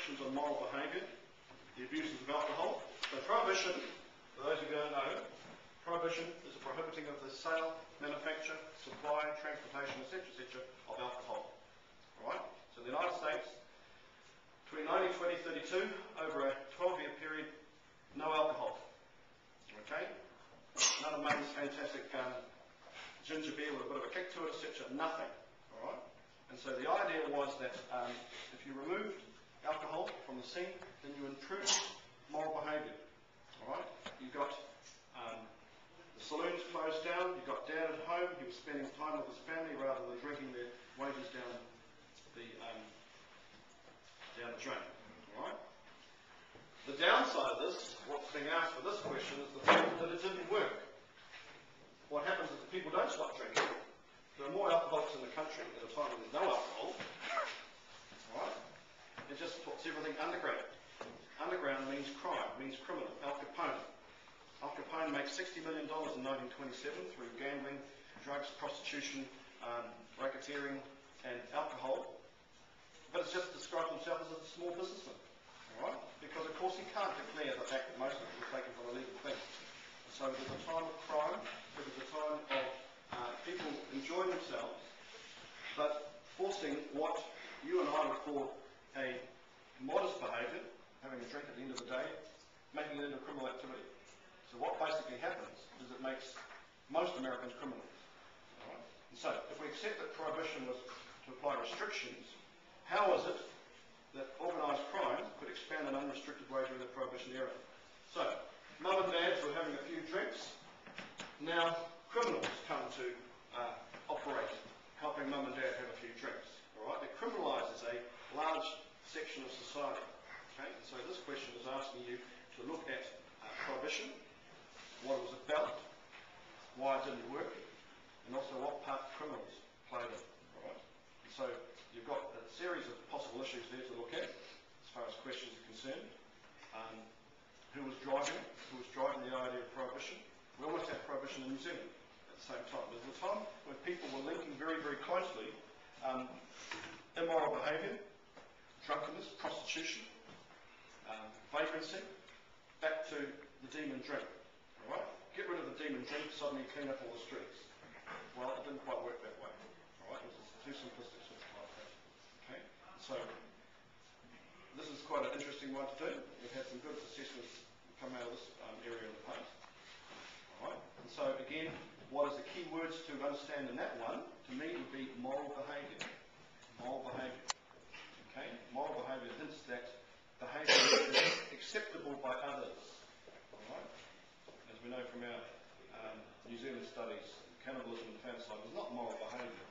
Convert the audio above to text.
restrictions on moral behaviour, the abuses of alcohol. So prohibition, for those who don't know, prohibition is a prohibiting of the sale, manufacture, supply, transportation, etc., of alcohol. Alright? So in the United States, between 1920 and 32, over a 12-year period, no alcohol. Okay? None of Mum's fantastic ginger beer with a bit of a kick to it, etc. Nothing. Alright? And so the idea was that if you removed alcohol from the scene, then you improved moral behaviour. Alright? You got the saloons closed down, you got Dad at home, he was spending time with his family rather than drinking their wages down the drain. Alright? The downside of this, what's being asked for this question, is the fact that it didn't work. What happens is that people don't stop drinking. There are more alcoholics in the country at a time when there's no alcohol. Alright? It just puts everything underground. Underground means crime, means criminal. Al Capone. Al Capone makes $60 million in 1927 through gambling, drugs, prostitution, racketeering, and alcohol. But it's just described himself as a small businessman. Alright? Because of course he can't declare the fact that most of it was taken from illegal things. So there's a time of crime, there's a time of people enjoying themselves, but forcing what you and I would call a modest behaviour, having a drink at the end of the day, making it into a criminal activity. So what basically happens is it makes most Americans criminals. Right? And so if we accept that prohibition was to apply restrictions, how is it that organised crime could expand in an unrestricted way during the Prohibition era? So, Mum and Dad were having a few drinks. Now, criminals come to operate, helping Mum and Dad have a few drinks. Alright? It criminalises a large section of society. Okay? And so this question is asking you to look at prohibition, what it was about, why it didn't work, and also what part criminals played in. Alright? And so you've got a series of possible issues there to look at as far as questions are concerned. Who was driving the idea of prohibition? We almost had prohibition in New Zealand at the same time. There was a time when people were linking very, very closely immoral behaviour, drunkenness, prostitution, vagrancy, back to the demon drink. All right? Get rid of the demon drink, suddenly clean up all the streets. Well, it didn't quite work that way. All right? It was too simplistic sort of like that. Okay? So this is quite an interesting one to do. We've had some good assessments come out of this area in the past. All right? And so again, what is the key words to understand in that one, to me, would be moral behaviour. Moral behaviour. Okay? Moral behaviour hints that behaviour is acceptable by others. All right? As we know from our New Zealand studies, cannibalism and infanticide was not moral behaviour.